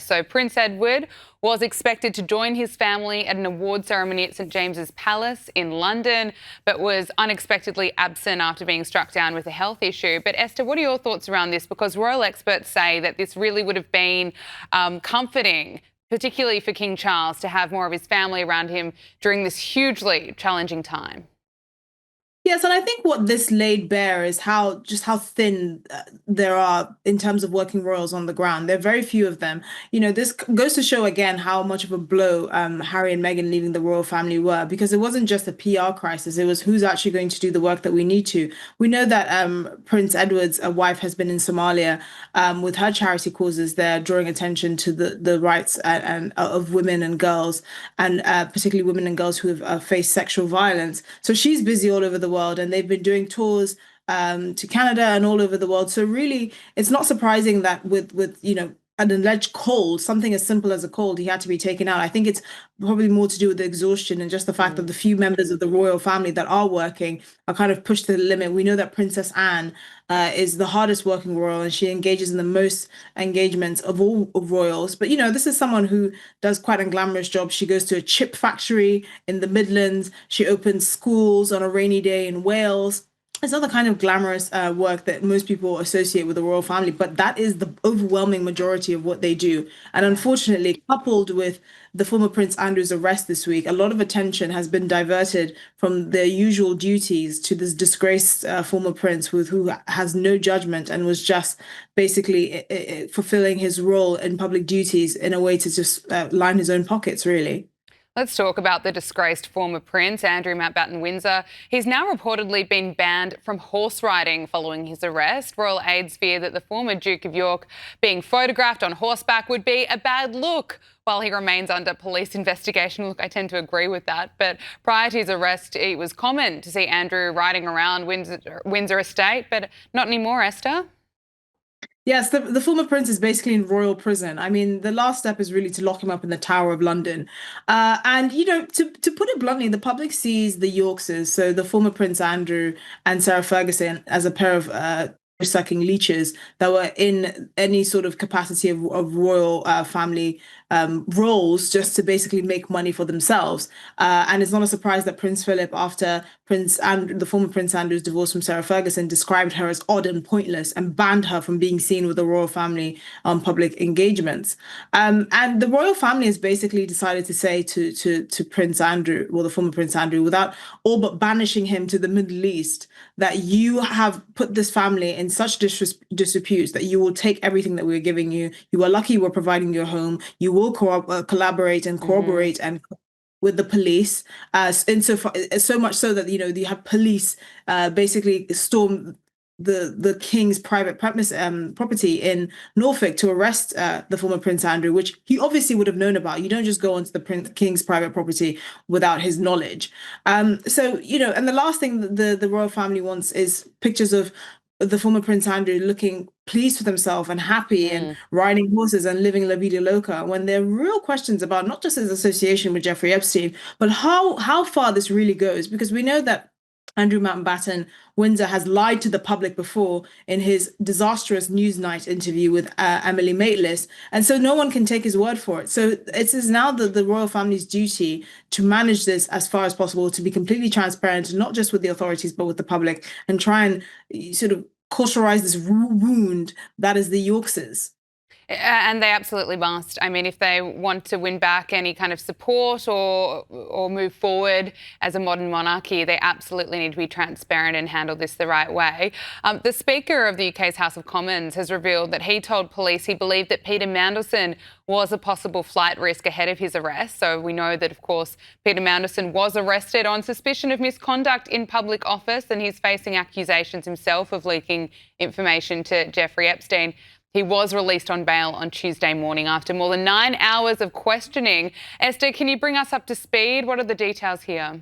So Prince Edward was expected to join his family at an award ceremony at St James's Palace in London, but was unexpectedly absent after being struck down with a health issue. But Esther, what are your thoughts around this? Because royal experts say that this really would have been comforting, particularly for King Charles, to have more of his family around him during this hugely challenging time. Yes, and I think what this laid bare is how thin there are in terms of working royals on the ground. There are very few of them. This goes to show again how much of a blow Harry and Meghan leaving the royal family were, because it wasn't just a PR crisis. It was who's actually going to do the work that we need to. We know that Prince Edward's wife has been in Somalia with her charity causes there, drawing attention to the rights of women and girls, and particularly women and girls who have faced sexual violence. So she's busy all over the world, and they've been doing tours to Canada and all over the world. So really, it's not surprising that with an alleged cold, something as simple as a cold, he had to be taken out. I think it's probably more to do with the exhaustion and just the fact that the few members of the royal family that are working are kind of pushed to the limit. We know that Princess Anne is the hardest working royal, and she engages in the most engagements of all of royals. But this is someone who does quite a glamorous job. She goes to a chip factory in the Midlands. She opens schools on a rainy day in Wales. It's not the kind of glamorous work that most people associate with the royal family, but that is the overwhelming majority of what they do. And unfortunately, coupled with the former Prince Andrew's arrest this week, a lot of attention has been diverted from their usual duties to this disgraced former prince who has no judgment and was just basically fulfilling his role in public duties in a way to just line his own pockets, really. Let's talk about the disgraced former prince, Andrew Mountbatten-Windsor. He's now reportedly been banned from horse riding following his arrest. Royal aides fear that the former Duke of York being photographed on horseback would be a bad look while he remains under police investigation. Look, I tend to agree with that. But prior to his arrest, it was common to see Andrew riding around Windsor Estate, but not anymore, Esther. Yes, the former prince is basically in royal prison. I mean, the last step is really to lock him up in the Tower of London. And, to put it bluntly, the public sees the Yorkses, so the former Prince Andrew and Sarah Ferguson, as a pair of sucking leeches that were in any sort of capacity of royal family roles just to basically make money for themselves. And it's not a surprise that Prince Philip, after the former Prince Andrew's divorce from Sarah Ferguson, described her as odd and pointless and banned her from being seen with the royal family on public engagements. And the royal family has basically decided to say to Prince Andrew, well, the former Prince Andrew, without all but banishing him to the Middle East, that you have put this family in such disrepute that you will take everything that we're giving you. You are lucky we're providing you a home. You will collaborate and cooperate and with the police, so much so that you have police basically storm the king's private property in Norfolk to arrest the former Prince Andrew, which he obviously would have known about. You don't just go onto the king's private property without his knowledge. So and the last thing that the royal family wants is pictures of the former Prince Andrew looking pleased with himself and happy and riding horses and living La Vida Loca, when there are real questions about not just his association with Jeffrey Epstein, but how far this really goes. Because we know that Andrew Mountbatten-Windsor has lied to the public before in his disastrous Newsnight interview with Emily Maitlis, and so no one can take his word for it. So it is now the royal family's duty to manage this as far as possible, to be completely transparent, not just with the authorities, but with the public, and try and sort of cauterize this wound that is the Yorkses. And they absolutely must. I mean, if they want to win back any kind of support or move forward as a modern monarchy, they absolutely need to be transparent and handle this the right way. The Speaker of the UK's House of Commons has revealed that he told police he believed that Peter Mandelson was a possible flight risk ahead of his arrest. So we know that, of course, Peter Mandelson was arrested on suspicion of misconduct in public office, and he's facing accusations himself of leaking information to Jeffrey Epstein. He was released on bail on Tuesday morning after more than 9 hours of questioning. Esther, can you bring us up to speed? What are the details here?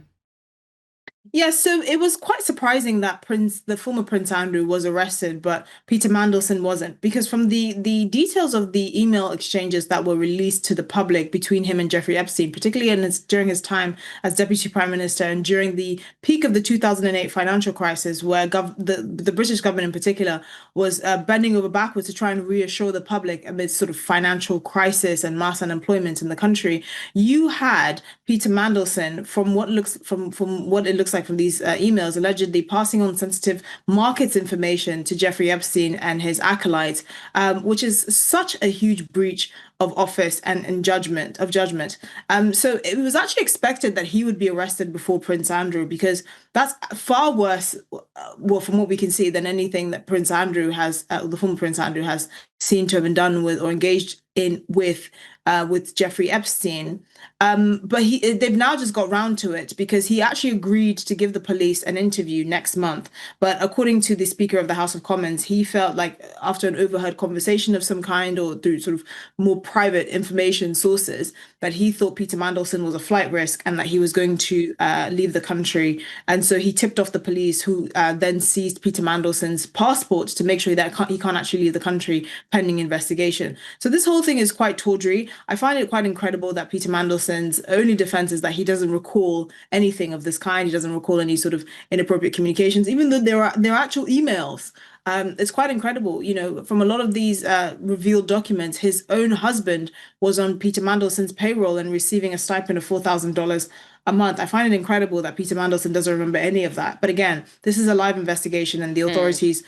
Yeah, so it was quite surprising that the former Prince Andrew was arrested, but Peter Mandelson wasn't, because from the details of the email exchanges that were released to the public between him and Jeffrey Epstein, particularly during his time as Deputy Prime Minister and during the peak of the 2008 financial crisis, where the British government in particular was bending over backwards to try and reassure the public amidst sort of financial crisis and mass unemployment in the country, you had Peter Mandelson, from what it looks like from these emails, allegedly passing on sensitive markets information to Jeffrey Epstein and his acolytes, which is such a huge breach of office and judgment. So it was actually expected that he would be arrested before Prince Andrew, because that's far worse, well, from what we can see, than anything that the former Prince Andrew has seen to have been done with or engaged in with Jeffrey Epstein. But they've now just got round to it because he actually agreed to give the police an interview next month. But according to the Speaker of the House of Commons, he felt like after an overheard conversation of some kind or through sort of more private information sources, that he thought Peter Mandelson was a flight risk and that he was going to leave the country. And so he tipped off the police, who then seized Peter Mandelson's passport to make sure that he can't actually leave the country pending investigation. So this whole thing is quite tawdry. I find it quite incredible that Peter Mandelson's only defense is that he doesn't recall anything of this kind. He doesn't recall any sort of inappropriate communications, even though there are actual emails. It's quite incredible, from a lot of these revealed documents, his own husband was on Peter Mandelson's payroll and receiving a stipend of $4,000 a month. I find it incredible that Peter Mandelson doesn't remember any of that. But again, this is a live investigation and the Mm. authorities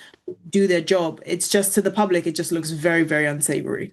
do their job. It's just to the public, it just looks very, very unsavory.